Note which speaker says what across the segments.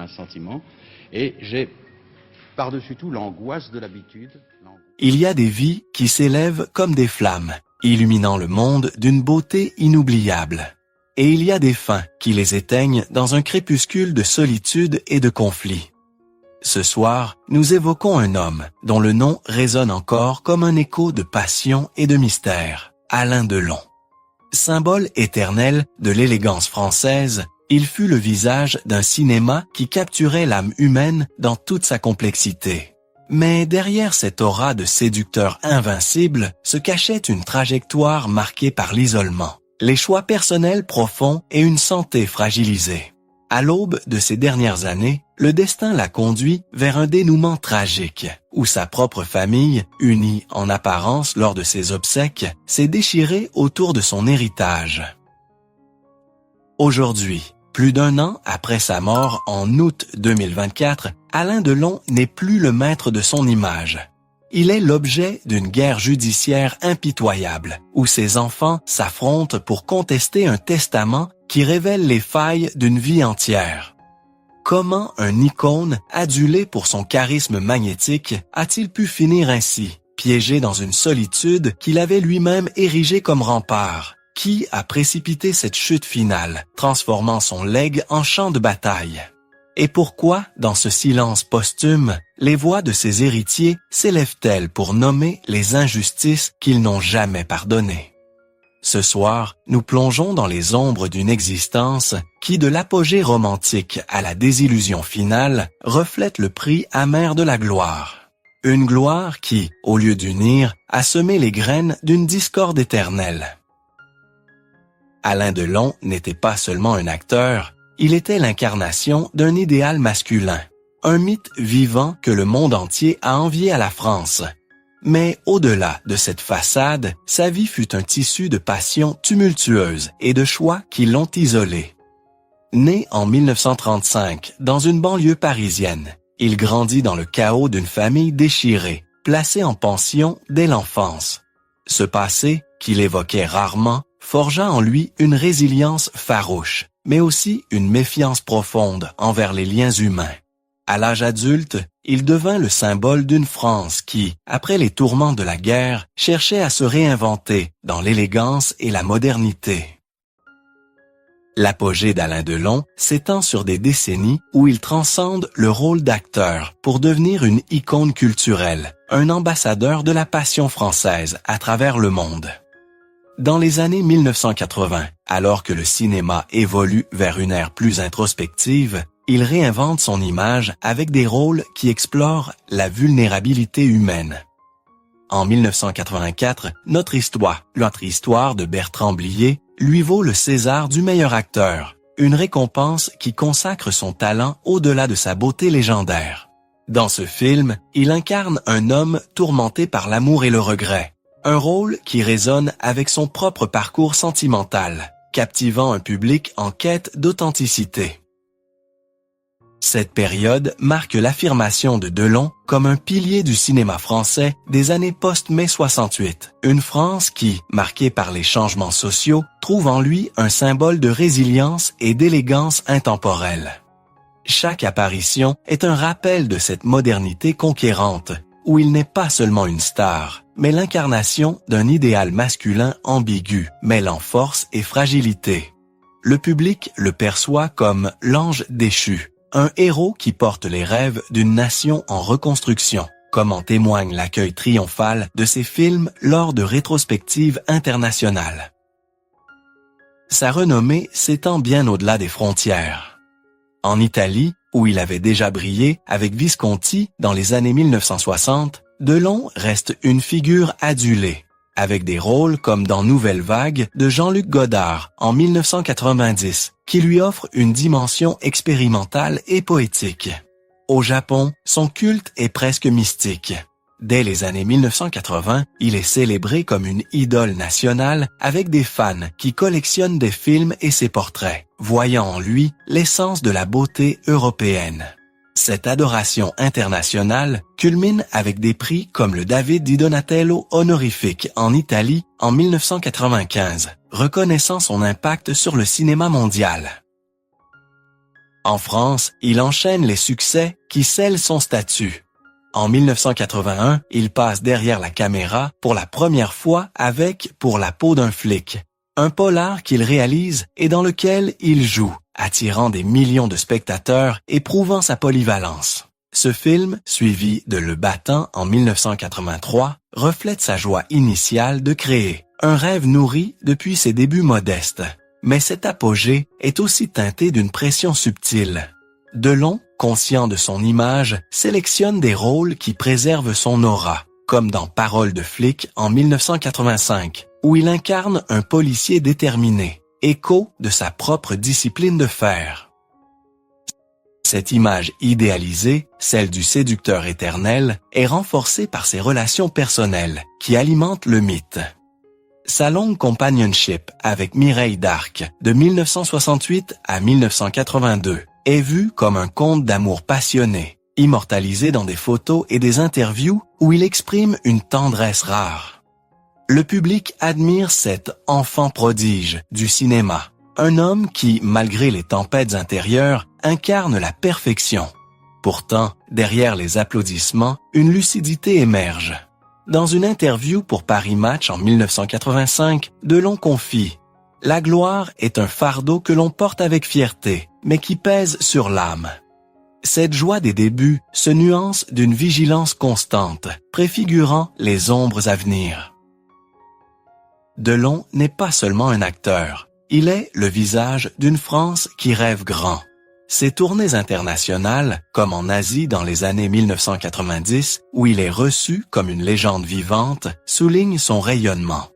Speaker 1: un sentiment, et j'ai par-dessus tout l'angoisse de l'habitude.
Speaker 2: Il y a des vies qui s'élèvent comme des flammes, illuminant le monde d'une beauté inoubliable. Et il y a des fins qui les éteignent dans un crépuscule de solitude et de conflit. Ce soir, nous évoquons un homme dont le nom résonne encore comme un écho de passion et de mystère, Alain Delon. Symbole éternel de l'élégance française, il fut le visage d'un cinéma qui capturait l'âme humaine dans toute sa complexité. Mais derrière cette aura de séducteur invincible se cachait une trajectoire marquée par l'isolement, les choix personnels profonds et une santé fragilisée. À l'aube de ces dernières années, le destin l'a conduit vers un dénouement tragique, où sa propre famille, unie en apparence lors de ses obsèques, s'est déchirée autour de son héritage. Aujourd'hui, plus d'un an après sa mort en août 2024, Alain Delon n'est plus le maître de son image. Il est l'objet d'une guerre judiciaire impitoyable, où ses enfants s'affrontent pour contester un testament qui révèle les failles d'une vie entière. Comment un icône, adulé pour son charisme magnétique, a-t-il pu finir ainsi, piégé dans une solitude qu'il avait lui-même érigée comme rempart? Qui a précipité cette chute finale, transformant son legs en champ de bataille? Et pourquoi, dans ce silence posthume, les voix de ses héritiers s'élèvent-elles pour nommer les injustices qu'ils n'ont jamais pardonnées? Ce soir, nous plongeons dans les ombres d'une existence qui, de l'apogée romantique à la désillusion finale, reflète le prix amer de la gloire. Une gloire qui, au lieu d'unir, a semé les graines d'une discorde éternelle. Alain Delon n'était pas seulement un acteur, il était l'incarnation d'un idéal masculin, un mythe vivant que le monde entier a envié à la France. Mais au-delà de cette façade, sa vie fut un tissu de passions tumultueuses et de choix qui l'ont isolé. Né en 1935 dans une banlieue parisienne, il grandit dans le chaos d'une famille déchirée, placée en pension dès l'enfance. Ce passé, qu'il évoquait rarement, forgea en lui une résilience farouche, mais aussi une méfiance profonde envers les liens humains. À l'âge adulte, il devint le symbole d'une France qui, après les tourments de la guerre, cherchait à se réinventer dans l'élégance et la modernité. L'apogée d'Alain Delon s'étend sur des décennies où il transcende le rôle d'acteur pour devenir une icône culturelle, un ambassadeur de la passion française à travers le monde. Dans les années 1980, alors que le cinéma évolue vers une ère plus introspective, il réinvente son image avec des rôles qui explorent la vulnérabilité humaine. En 1984, Notre histoire de Bertrand Blier, lui vaut le César du meilleur acteur, une récompense qui consacre son talent au-delà de sa beauté légendaire. Dans ce film, il incarne un homme tourmenté par l'amour et le regret, un rôle qui résonne avec son propre parcours sentimental, captivant un public en quête d'authenticité. Cette période marque l'affirmation de Delon comme un pilier du cinéma français des années post-mai 68, une France qui, marquée par les changements sociaux, trouve en lui un symbole de résilience et d'élégance intemporelle. Chaque apparition est un rappel de cette modernité conquérante, où il n'est pas seulement une star, mais l'incarnation d'un idéal masculin ambigu, mêlant force et fragilité. Le public le perçoit comme l'ange déchu, un héros qui porte les rêves d'une nation en reconstruction, comme en témoigne l'accueil triomphal de ses films lors de rétrospectives internationales. Sa renommée s'étend bien au-delà des frontières. En Italie, où il avait déjà brillé avec Visconti dans les années 1960, Delon reste une figure adulée, avec des rôles comme dans Nouvelle Vague de Jean-Luc Godard en 1990, qui lui offre une dimension expérimentale et poétique. Au Japon, son culte est presque mystique. Dès les années 1980, il est célébré comme une idole nationale avec des fans qui collectionnent des films et ses portraits, voyant en lui l'essence de la beauté européenne. Cette adoration internationale culmine avec des prix comme le David di Donatello honorifique en Italie en 1995, reconnaissant son impact sur le cinéma mondial. En France, il enchaîne les succès qui scellent son statut. En 1981, il passe derrière la caméra pour la première fois avec Pour la peau d'un flic, un polar qu'il réalise et dans lequel il joue, attirant des millions de spectateurs et prouvant sa polyvalence. Ce film, suivi de Le Battant en 1983, reflète sa joie initiale de créer, un rêve nourri depuis ses débuts modestes. Mais cet apogée est aussi teinté d'une pression subtile. Delon, conscient de son image, sélectionne des rôles qui préservent son aura, comme dans Paroles de flic en 1985, où il incarne un policier déterminé, écho de sa propre discipline de fer. Cette image idéalisée, celle du séducteur éternel, est renforcée par ses relations personnelles, qui alimentent le mythe. Sa longue companionship avec Mireille d'Arc, de 1968 à 1982, est vue comme un conte d'amour passionné, immortalisé dans des photos et des interviews où il exprime une tendresse rare. Le public admire cet enfant prodige du cinéma, un homme qui, malgré les tempêtes intérieures, incarne la perfection. Pourtant, derrière les applaudissements, une lucidité émerge. Dans une interview pour Paris Match en 1985, Delon confie « La gloire est un fardeau que l'on porte avec fierté, mais qui pèse sur l'âme. » Cette joie des débuts se nuance d'une vigilance constante, préfigurant les ombres à venir. Delon n'est pas seulement un acteur, il est le visage d'une France qui rêve grand. Ses tournées internationales, comme en Asie dans les années 1990, où il est reçu comme une légende vivante, soulignent son rayonnement.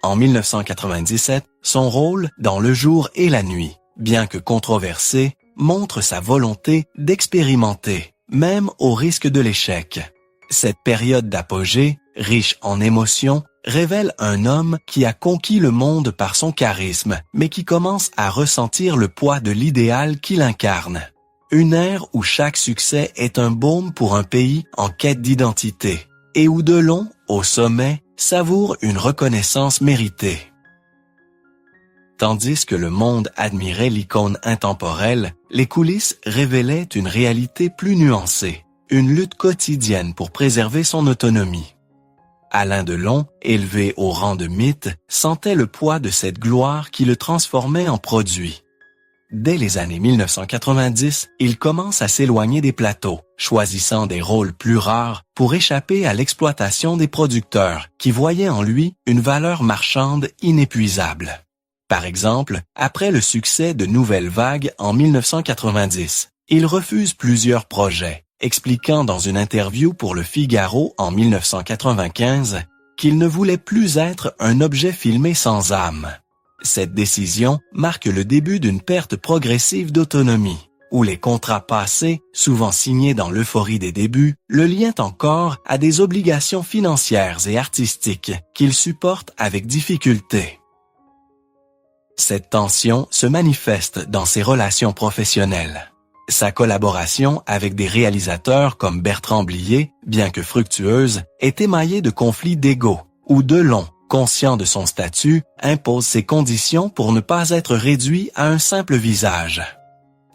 Speaker 2: En 1997, son rôle dans Le jour et la nuit, bien que controversé, montre sa volonté d'expérimenter, même au risque de l'échec. Cette période d'apogée, riche en émotions, révèle un homme qui a conquis le monde par son charisme, mais qui commence à ressentir le poids de l'idéal qu'il incarne. Une ère où chaque succès est un baume pour un pays en quête d'identité, et où Delon, au sommet, savoure une reconnaissance méritée. Tandis que le monde admirait l'icône intemporelle, les coulisses révélaient une réalité plus nuancée, une lutte quotidienne pour préserver son autonomie. Alain Delon, élevé au rang de mythe, sentait le poids de cette gloire qui le transformait en produit. Dès les années 1990, il commence à s'éloigner des plateaux, choisissant des rôles plus rares pour échapper à l'exploitation des producteurs qui voyaient en lui une valeur marchande inépuisable. Par exemple, après le succès de Nouvelle Vague en 1990, il refuse plusieurs projets, expliquant dans une interview pour Le Figaro en 1995 qu'il ne voulait plus être un objet filmé sans âme. Cette décision marque le début d'une perte progressive d'autonomie, où les contrats passés, souvent signés dans l'euphorie des débuts, le lient encore à des obligations financières et artistiques qu'il supporte avec difficulté. Cette tension se manifeste dans ses relations professionnelles. Sa collaboration avec des réalisateurs comme Bertrand Blier, bien que fructueuse, est émaillée de conflits d'ego, où Delon, conscient de son statut, impose ses conditions pour ne pas être réduit à un simple visage.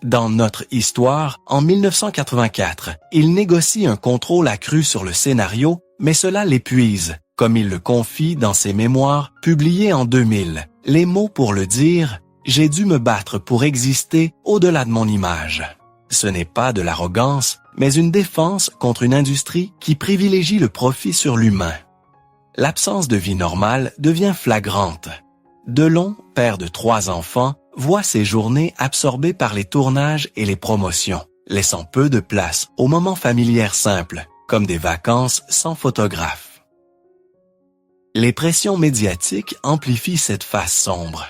Speaker 2: Dans Notre histoire, en 1984, il négocie un contrôle accru sur le scénario, mais cela l'épuise, comme il le confie dans ses mémoires publiés en 2000. Les mots pour le dire, « J'ai dû me battre pour exister au-delà de mon image ». Ce n'est pas de l'arrogance, mais une défense contre une industrie qui privilégie le profit sur l'humain. L'absence de vie normale devient flagrante. Delon, père de 3 enfants, voit ses journées absorbées par les tournages et les promotions, laissant peu de place aux moments familiers simples, comme des vacances sans photographe. Les pressions médiatiques amplifient cette face sombre.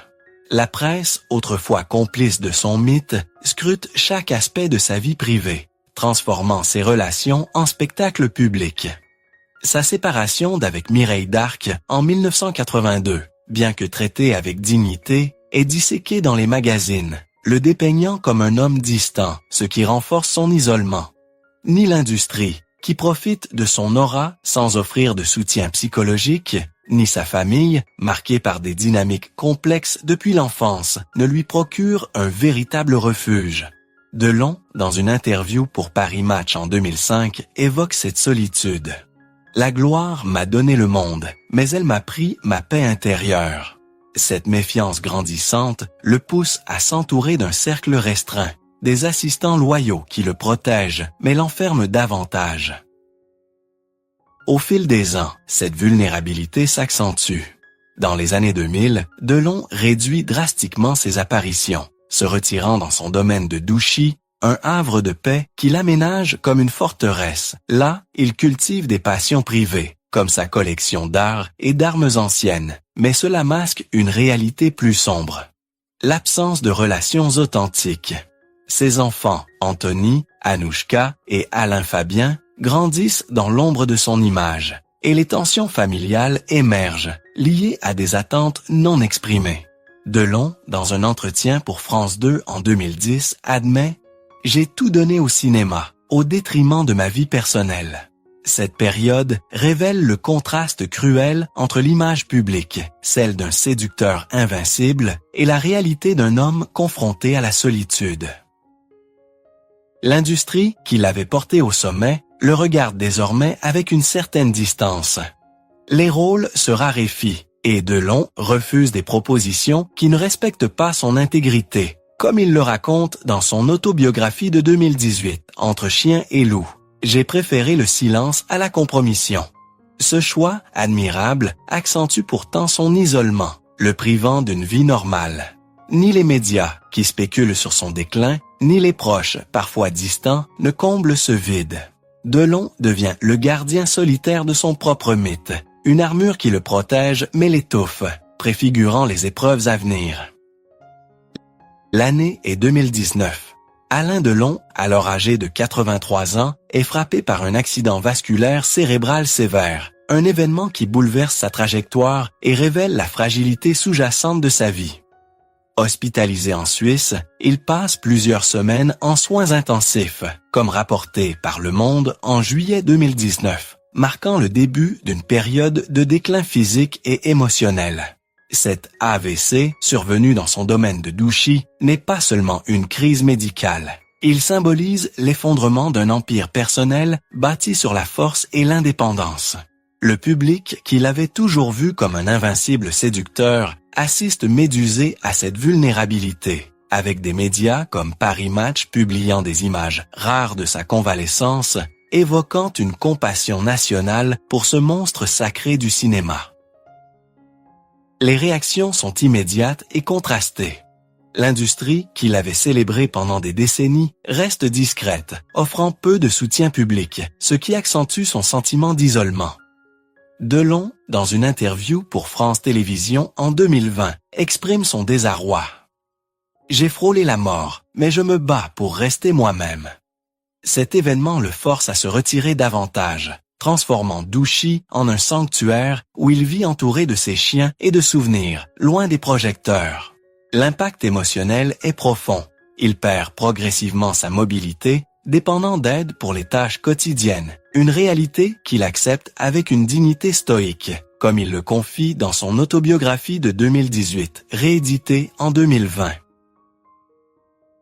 Speaker 2: La presse, autrefois complice de son mythe, scrute chaque aspect de sa vie privée, transformant ses relations en spectacle public. Sa séparation d'avec Mireille d'Arc en 1982, bien que traitée avec dignité, est disséquée dans les magazines, le dépeignant comme un homme distant, ce qui renforce son isolement. Ni l'industrie, qui profite de son aura sans offrir de soutien psychologique, ni sa famille, marquée par des dynamiques complexes depuis l'enfance, ne lui procure un véritable refuge. Delon, dans une interview pour Paris Match en 2005, évoque cette solitude. La gloire m'a donné le monde, mais elle m'a pris ma paix intérieure. Cette méfiance grandissante le pousse à s'entourer d'un cercle restreint, des assistants loyaux qui le protègent, mais l'enferment davantage. Au fil des ans, cette vulnérabilité s'accentue. Dans les années 2000, Delon réduit drastiquement ses apparitions, se retirant dans son domaine de Douchy, un havre de paix qu'il aménage comme une forteresse. Là, il cultive des passions privées, comme sa collection d'art et d'armes anciennes, mais cela masque une réalité plus sombre. L'absence de relations authentiques. Ses enfants, Anthony, Anouchka et Alain Fabien, grandissent dans l'ombre de son image, et les tensions familiales émergent, liées à des attentes non exprimées. Delon, dans un entretien pour France 2 en 2010, admet « J'ai tout donné au cinéma, au détriment de ma vie personnelle ». Cette période révèle le contraste cruel entre l'image publique, celle d'un séducteur invincible, et la réalité d'un homme confronté à la solitude. L'industrie, qui l'avait porté au sommet, le regarde désormais avec une certaine distance. Les rôles se raréfient, et Delon refuse des propositions qui ne respectent pas son intégrité, comme il le raconte dans son autobiographie de 2018, Entre chien et loup. J'ai préféré le silence à la compromission. Ce choix, admirable, accentue pourtant son isolement, le privant d'une vie normale. Ni les médias, qui spéculent sur son déclin, ni les proches, parfois distants, ne comblent ce vide. Delon devient le gardien solitaire de son propre mythe, une armure qui le protège mais l'étouffe, préfigurant les épreuves à venir. L'année est 2019. Alain Delon, alors âgé de 83 ans, est frappé par un accident vasculaire cérébral sévère, un événement qui bouleverse sa trajectoire et révèle la fragilité sous-jacente de sa vie. Hospitalisé en Suisse, il passe plusieurs semaines en soins intensifs, comme rapporté par Le Monde en juillet 2019, marquant le début d'une période de déclin physique et émotionnel. Cet AVC, survenu dans son domaine de Douchy, n'est pas seulement une crise médicale. Il symbolise l'effondrement d'un empire personnel bâti sur la force et l'indépendance. Le public, qui l'avait toujours vu comme un invincible séducteur, assiste médusé à cette vulnérabilité, avec des médias comme Paris Match publiant des images rares de sa convalescence, évoquant une compassion nationale pour ce monstre sacré du cinéma. Les réactions sont immédiates et contrastées. L'industrie, qui l'avait célébré pendant des décennies, reste discrète, offrant peu de soutien public, ce qui accentue son sentiment d'isolement. Delon, dans une interview pour France Télévisions en 2020, exprime son désarroi. « J'ai frôlé la mort, mais je me bats pour rester moi-même. » Cet événement le force à se retirer davantage, transformant Douchy en un sanctuaire où il vit entouré de ses chiens et de souvenirs, loin des projecteurs. L'impact émotionnel est profond. Il perd progressivement sa mobilité, dépendant d'aide pour les tâches quotidiennes, une réalité qu'il accepte avec une dignité stoïque, comme il le confie dans son autobiographie de 2018, rééditée en 2020.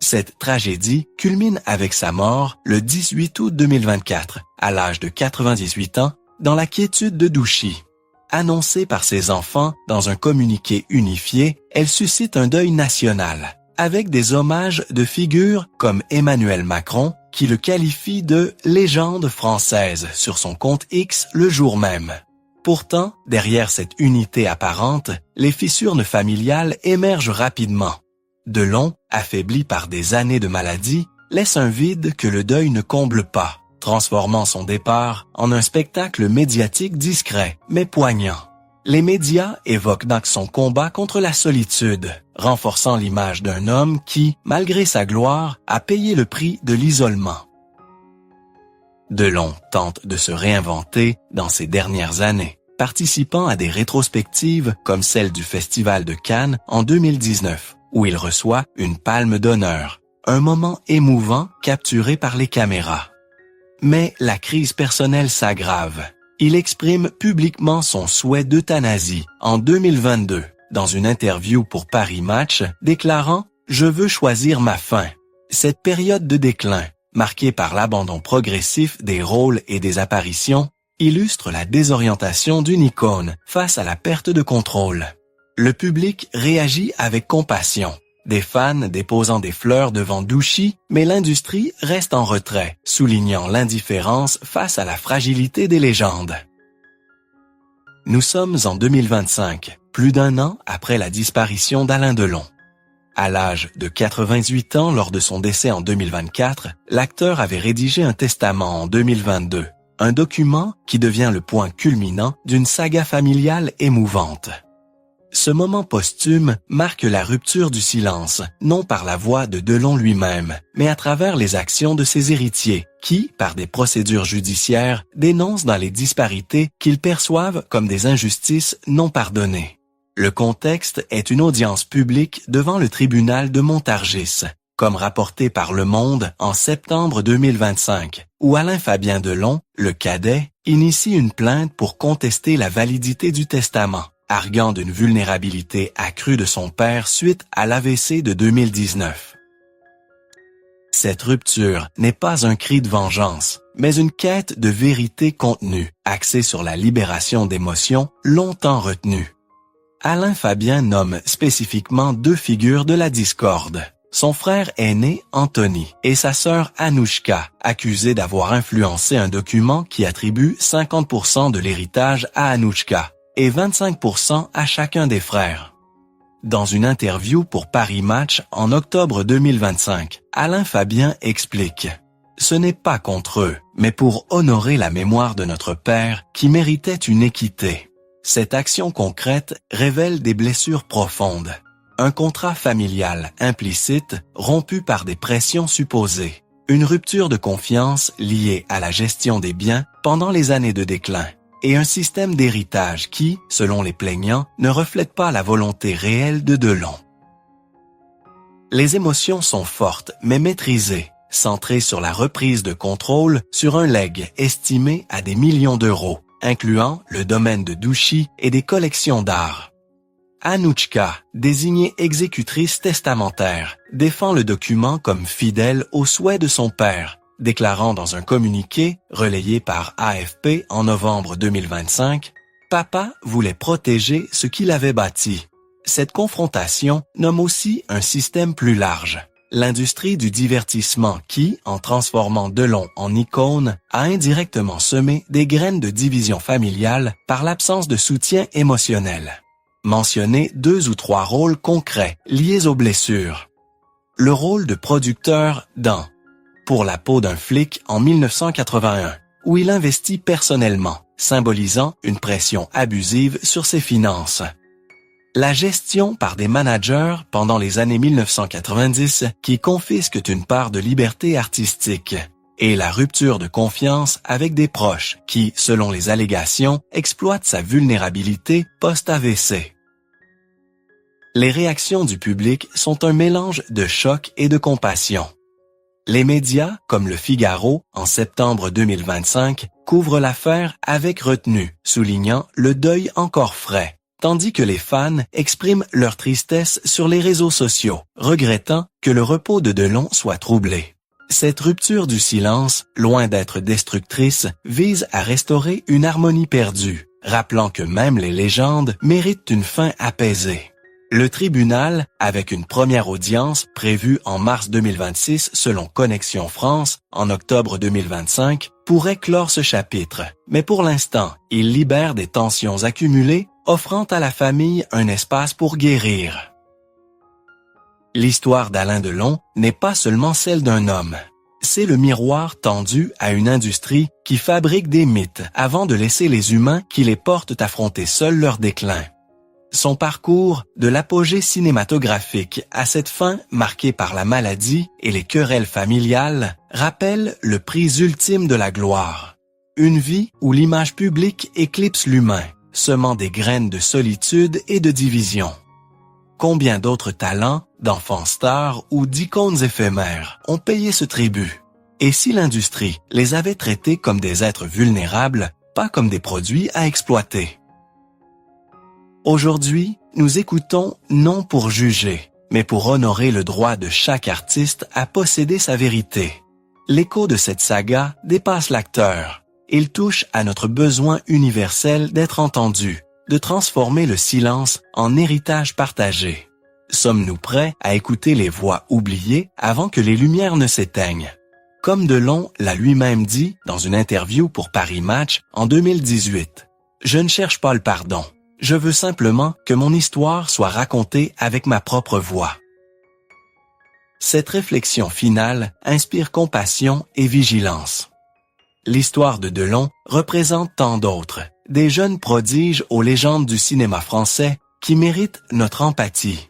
Speaker 2: Cette tragédie culmine avec sa mort le 18 août 2024, à l'âge de 98 ans, dans la quiétude de Douchy. Annoncée par ses enfants dans un communiqué unifié, elle suscite un deuil national, avec des hommages de figures comme Emmanuel Macron, qui le qualifie de « légende française » sur son compte X le jour même. Pourtant, derrière cette unité apparente, les fissures familiales émergent rapidement. Delon, affaibli par des années de maladie, laisse un vide que le deuil ne comble pas, transformant son départ en un spectacle médiatique discret, mais poignant. Les médias évoquent donc son combat contre la solitude, renforçant l'image d'un homme qui, malgré sa gloire, a payé le prix de l'isolement. Delon tente de se réinventer dans ses dernières années, participant à des rétrospectives comme celle du Festival de Cannes en 2019, où il reçoit une palme d'honneur, un moment émouvant capturé par les caméras. Mais la crise personnelle s'aggrave. Il exprime publiquement son souhait d'euthanasie en 2022, dans une interview pour Paris Match, déclarant « Je veux choisir ma fin ». Cette période de déclin, marquée par l'abandon progressif des rôles et des apparitions, illustre la désorientation d'une icône face à la perte de contrôle. Le public réagit avec compassion, des fans déposant des fleurs devant Douchy, mais l'industrie reste en retrait, soulignant l'indifférence face à la fragilité des légendes. Nous sommes en 2025, plus d'un an après la disparition d'Alain Delon. À l'âge de 88 ans lors de son décès en 2024, l'acteur avait rédigé un testament en 2022, un document qui devient le point culminant d'une saga familiale émouvante. Ce moment posthume marque la rupture du silence, non par la voix de Delon lui-même, mais à travers les actions de ses héritiers, qui, par des procédures judiciaires, dénoncent dans les disparités qu'ils perçoivent comme des injustices non pardonnées. Le contexte est une audience publique devant le tribunal de Montargis, comme rapporté par Le Monde en septembre 2025, où Alain-Fabien Delon, le cadet, initie une plainte pour contester la validité du testament, arguant d'une vulnérabilité accrue de son père suite à l'AVC de 2019. Cette rupture n'est pas un cri de vengeance, mais une quête de vérité contenue, axée sur la libération d'émotions longtemps retenues. Alain-Fabien nomme spécifiquement deux figures de la discorde. Son frère aîné, Anthony, et sa sœur Anouchka, accusés d'avoir influencé un document qui attribue 50% de l'héritage à Anouchka et 25% à chacun des frères. Dans une interview pour Paris Match en octobre 2025, Alain-Fabien explique « Ce n'est pas contre eux, mais pour honorer la mémoire de notre père qui méritait une équité. Cette action concrète révèle des blessures profondes. Un contrat familial implicite rompu par des pressions supposées. Une rupture de confiance liée à la gestion des biens pendant les années de déclin. Et un système d'héritage qui, selon les plaignants, ne reflète pas la volonté réelle de Delon. » Les émotions sont fortes mais maîtrisées, centrées sur la reprise de contrôle sur un legs estimé à des millions d'euros, incluant le domaine de Douchy et des collections d'art. Anouchka, désignée exécutrice testamentaire, défend le document comme fidèle aux souhaits de son père, déclarant dans un communiqué relayé par AFP en novembre 2025 « Papa voulait protéger ce qu'il avait bâti ». Cette confrontation nomme aussi un système plus large. L'industrie du divertissement qui, en transformant Delon en icône, a indirectement semé des graines de division familiale par l'absence de soutien émotionnel. Mentionnez 2 ou 3 rôles concrets liés aux blessures. Le rôle de producteur dans « Pour la peau d'un flic » en 1981, où il investit personnellement, symbolisant une pression abusive sur ses finances. La gestion par des managers pendant les années 1990 qui confisquent une part de liberté artistique et la rupture de confiance avec des proches qui, selon les allégations, exploitent sa vulnérabilité post-AVC. Les réactions du public sont un mélange de choc et de compassion. Les médias, comme Le Figaro, en septembre 2025, couvrent l'affaire avec retenue, soulignant le deuil encore frais, tandis que les fans expriment leur tristesse sur les réseaux sociaux, regrettant que le repos de Delon soit troublé. Cette rupture du silence, loin d'être destructrice, vise à restaurer une harmonie perdue, rappelant que même les légendes méritent une fin apaisée. Le tribunal, avec une première audience prévue en mars 2026 selon Connexion France, en octobre 2025, pourrait clore ce chapitre, mais pour l'instant, il libère des tensions accumulées, offrant à la famille un espace pour guérir. L'histoire d'Alain Delon n'est pas seulement celle d'un homme. C'est le miroir tendu à une industrie qui fabrique des mythes avant de laisser les humains qui les portent affronter seuls leur déclin. Son parcours, de l'apogée cinématographique à cette fin marquée par la maladie et les querelles familiales, rappelle le prix ultime de la gloire. Une vie où l'image publique éclipse l'humain, semant des graines de solitude et de division. Combien d'autres talents, d'enfants stars ou d'icônes éphémères ont payé ce tribut? Et si l'industrie les avait traités comme des êtres vulnérables, pas comme des produits à exploiter? Aujourd'hui, nous écoutons non pour juger, mais pour honorer le droit de chaque artiste à posséder sa vérité. L'écho de cette saga dépasse l'acteur. Il touche à notre besoin universel d'être entendu, de transformer le silence en héritage partagé. Sommes-nous prêts à écouter les voix oubliées avant que les lumières ne s'éteignent? Comme Delon l'a lui-même dit dans une interview pour Paris Match en 2018. Je ne cherche pas le pardon. Je veux simplement que mon histoire soit racontée avec ma propre voix. Cette réflexion finale inspire compassion et vigilance. L'histoire de Delon représente tant d'autres, des jeunes prodiges aux légendes du cinéma français qui méritent notre empathie.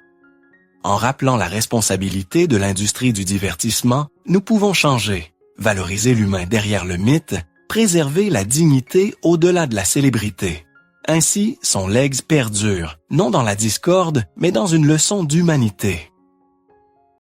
Speaker 2: En rappelant la responsabilité de l'industrie du divertissement, nous pouvons changer, valoriser l'humain derrière le mythe, préserver la dignité au-delà de la célébrité. Ainsi, son legs perdure, non dans la discorde, mais dans une leçon d'humanité.